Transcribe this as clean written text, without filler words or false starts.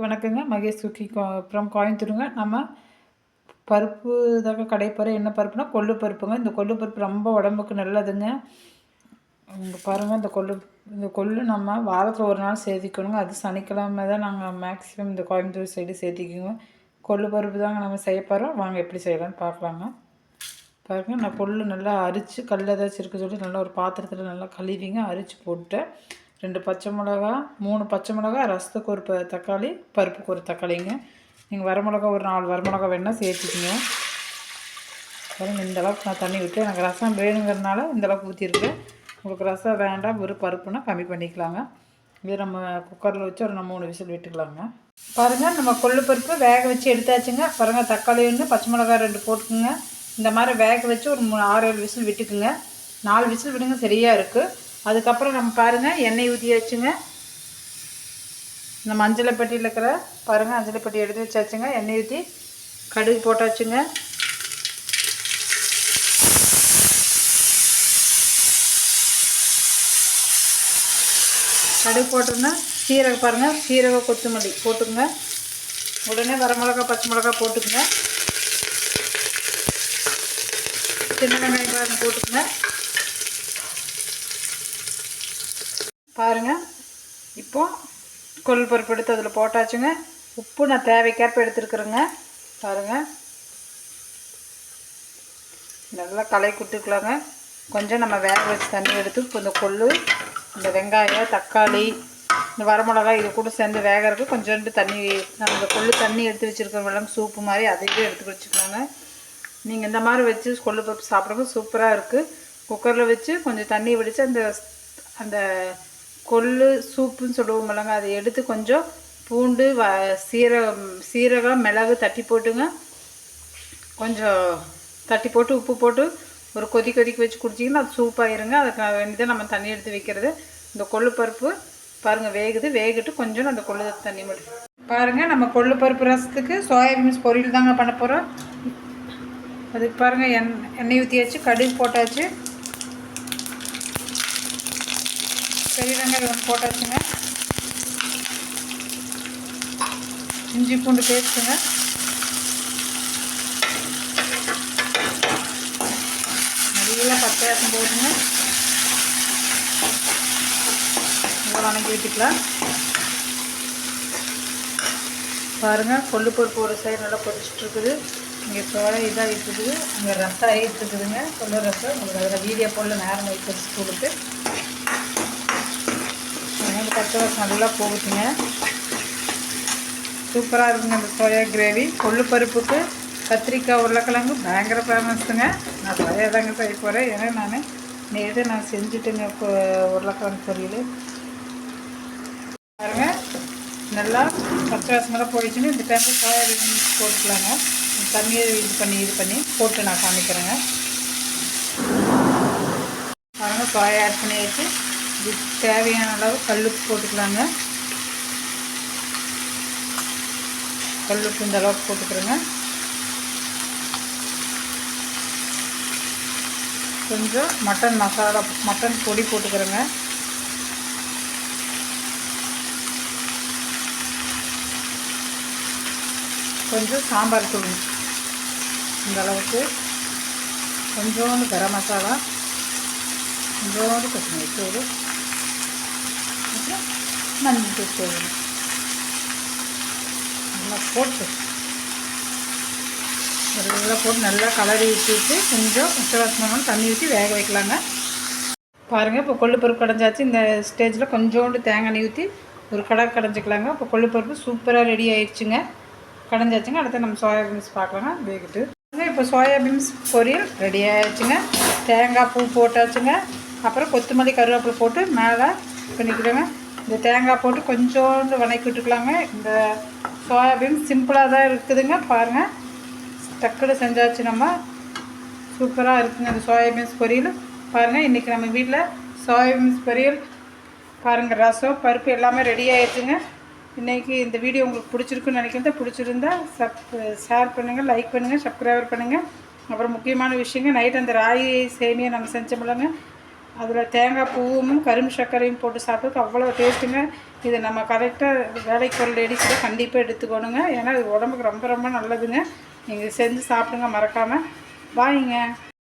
வணக்கங்க. மகேஷ் குக்கி ஃப்ரம் கோயம்புத்தூருங்க. நம்ம பருப்பு தாங்க கடைப்போறேன். என்ன பருப்புனா கொள்ளு பருப்புங்க. இந்த கொள்ளு பருப்பு ரொம்ப உடம்புக்கு நல்லதுங்க. இங்க பாருங்க இந்த கொள்ளு நம்ம வாரத்தில் ஒரு நாள் சேர்த்திக்கணுங்க. அது சனிக்கிழமை தான் நாங்கள் மேக்ஸிமம் இந்த கோயம்புத்தூர் சைடு சேர்த்திக்குவோங்க. கொள்ளு பருப்பு தாங்க நம்ம செய்ய போகிறோம். வாங்க எப்படி செய்யலாம்னு பார்க்கலாங்க. பாருங்க நான் கொள்ளு நல்லா அரிச்சு கல் ஏதாச்சும் இருக்க சொல்லி நல்லா ஒரு பாத்திரத்தில் நல்லா கழுவிங்க அரிச்சு போட்டுட்டேன். 2 பச்சை மிளகா, 3 பச்சை மிளகா, ரசத்துக்கு ஒரு தக்காளி, பருப்புக்கு ஒரு தக்காளிங்க. நீங்கள் வரமிளகா ஒரு 4 வரமிளகா வேணால் சேர்த்துக்குங்க. பாருங்கள் இந்த அளவுக்கு நான் தண்ணி விட்டு எனக்கு ரசம் வேணுங்கிறதுனால இந்த அளவுக்கு ஊற்றிருக்கேன். உங்களுக்கு ரசம் வேண்டாம் ஒரு பருப்புனா கம்மி பண்ணிக்கலாங்க. இது நம்ம குக்கரில் வச்சு ஒரு 3 விசில் விட்டுக்கலாங்க. பாருங்கள் நம்ம கொள்ளு பருப்பு வேக வச்சு எடுத்தாச்சுங்க. பாருங்கள் தக்காளி 1, பச்சை மிளகா 2 போட்டுக்குங்க. இந்த மாதிரி வேக வச்சு ஒரு 6-7 விசில் விட்டுக்குங்க. 4 விசில் விடுங்க சரியாக இருக்குது. அதுக்கப்புறம் நம்ம பாருங்கள் எண்ணெய் ஊற்றியாச்சுங்க. இந்த மஞ்சளை பெட்டியில் இருக்கிற பாருங்கள் மஞ்சளை பெட்டி எடுத்து வச்சாச்சுங்க. எண்ணெய் ஊற்றி கடுகு போட்டாச்சுங்க. கடுகு போட்டோன்னா சீரகம் பாருங்கள், சீரகம் கொத்தமல்லி போட்டுக்குங்க. உடனே வரமிளகா பச்சை மிளகா போட்டுக்குங்க. சின்ன வெங்காயம் பாருங்கள் போட்டுக்குங்க. பாருங்கள் இப்போது கொள்ளு பருப்பு எடுத்து அதில் போட்டாச்சுங்க. உப்பு நான் தேவைக்கேற்ப எடுத்துருக்குறேங்க. பாருங்கள் நல்லா களை குட்டுக்கலாங்க. கொஞ்சம் நம்ம வேக வச்சு தண்ணி எடுத்து இப்போ இந்த கொள்ளு, இந்த வெங்காயம், தக்காளி, இந்த வரமிளகாய் இது கூட சேர்ந்து வேகிறதுக்கு கொஞ்சோண்டு தண்ணி, நம்ம இந்த கொள்ளு தண்ணி எடுத்து வச்சுருக்கோம் சூப்பு மாதிரி அதையே எடுத்து வச்சுக்கலாங்க. நீங்கள் இந்த மாதிரி வச்சு கொள்ளு பருப்பு சாப்பிட்றப்ப சூப்பராக இருக்குது. குக்கரில் வச்சு கொஞ்சம் தண்ணி வடித்து அந்த கொள்ளு சூப்புன்னு சொல்லுவோம்லங்க, அதை எடுத்து கொஞ்சம் பூண்டு சீரகம் மிளகு தட்டி போட்டுங்க. கொஞ்சம் தட்டி போட்டு உப்பு போட்டு ஒரு கொதிக்க வச்சு குடிச்சிங்கன்னா அது சூப்பாகிருங்க. அதுக்கு வேண்டியதான் நம்ம தண்ணி எடுத்து வைக்கிறது. இந்த கொள்ளு பருப்பு பாருங்கள் வேகிட்டு கொஞ்சம் அந்த கொள்ளு தண்ணி மட்டும் பாருங்கள். நம்ம கொள்ளு பருப்பு ரசத்துக்கு சோயாபீன்ஸ் பொரியல் தாங்க பண்ண போகிறோம். அதுக்கு பாருங்கள் எண்ணெய் ஊற்றியாச்சு, கடுகு போட்டாச்சு, பெரிய வெங்காயம் ஒன்று போட்டாச்சுங்க, இஞ்சி பூண்டு பேஸ்ட்டுங்க, நல்லா பச்சை வாசம் போடுங்க. நல்லா வணங்கி விட்டுக்கலாம். பாருங்கள் கொள்ளு பருப்பு ஒரு சைடு நல்லா கொதிச்சுட்ருக்குது. இங்கே சோள இதாக இருக்குது, அங்கே ரசம் ஆகிட்டு இருக்குதுங்க. கொள்ளு ரசம் உங்களுக்கு அதில் வீடியோ போடல, நேரம் வைக்கிறது ஸ்கூலுக்கு. அந்த பச்சை வாசம் நல்லா போகுதுங்க. சூப்பராக இருக்குங்க அந்த சோயா கிரேவி. கொள்ளு பருப்புக்கு கத்திரிக்காய் உருளைக்கிழங்கு பயங்கர ஃபேமஸுங்க. நான் சோயா தாங்க செய்ய போகிறேன். ஏன்னா நான் செஞ்சுட்டுங்க உருளைக்கிழங்கு பொரியல். பாருங்கள் நல்லா பச்சை வாசமெல்லாம் போயிடுச்சுன்னு இந்த டைமில் சோயாபீன் போட்டுக்கலாங்க. தண்ணியை இது பண்ணி போட்டு நான் காமிக்கிறேங்க. பாருங்கள் சோயா ஆட் பண்ணி வச்சு இது தேவையான அளவு கல்லுப்பு போட்டுக்கலாங்க. கல்லுப்பு இந்த அளவுக்கு போட்டுக்கிறேங்க. கொஞ்சம் மட்டன் பொடி போட்டுக்கிறேங்க. கொஞ்சம் சாம்பார் தூள் இந்த அளவுக்கு, கொஞ்சோண்டு கரம் மசாலா, கொஞ்சோண்டு கொத்தமல்லி தூள், அப்புறம் மஞ்சள் தூள் நல்லா போட்டு நல்லா கலரி விட்டுட்டு கொஞ்சம் பச்சை வாசம் தண்ணி ஊற்றி வேக வைக்கலாங்க. பாருங்கள் இப்போ கொள்ளு பருப்பு கடைஞ்சாச்சு. இந்த ஸ்டேஜில் கொஞ்சோண்டு தேங்காய் எண்ணெய் ஊற்றி ஒரு கடைஞ்சிக்கலாங்க. இப்போ கொள்ளு பருப்பு சூப்பராக ரெடி ஆயிடுச்சுங்க. கடைஞ்சாச்சுங்க. அடுத்து நம்ம சோயாபீன்ஸ் பார்க்கலாங்க வேகிட்டு. இப்போ சோயாபீன்ஸ் பொரியல் ரெடி ஆகிடுச்சுங்க. தேங்காய் பூ போட்டாச்சுங்க. அப்புறம் கொத்தமல்லி கருவேப்பிலை போட்டு மேலே பண்ணிக்கிறோங்க. இந்த தேங்காய் போட்டு கொஞ்சோண்டு வணக்கி விட்டுக்கலாங்க. இந்த சோயாபீன்ஸ் சிம்பிளாக தான் இருக்குதுங்க. பாருங்கள் டக்குனு செஞ்சாச்சு. நம்ம சூப்பராக இருக்குங்க இந்த சோயாபீன்ஸ் பொரியல். பாருங்கள் இன்றைக்கி நம்ம வீட்டில் சோயாபீன்ஸ் பொரியல் பாருங்கள் ரசம் பருப்பு எல்லாமே ரெடி ஆகிடுச்சுங்க. இன்றைக்கி இந்த வீடியோ உங்களுக்கு பிடிச்சிருக்குன்னு நினைக்கிறேன். பிடிச்சிருந்தா ஷேர் பண்ணுங்கள், லைக் பண்ணுங்கள், சப்ஸ்கிரைபர் பண்ணுங்கள். அப்புறம் முக்கியமான விஷயங்க நைட் அந்த ராகி சேமியா நம்ம செஞ்சோம்லங்க, அதில் தேங்காய் பூவும் கரும்பு சர்க்கரையும் போட்டு சாப்பிட்றதுக்கு அவ்வளோ டேஸ்ட்டுங்க. இது நம்ம கரெக்டாக வேலைக்கு போகிற லேடிஸ் கூட கண்டிப்பாக எடுத்துக்கணுங்க. ஏன்னா இது உடம்புக்கு ரொம்ப ரொம்ப நல்லதுங்க. நீங்கள் செஞ்சு சாப்பிடுங்க மறக்காமல். பாய்ங்க.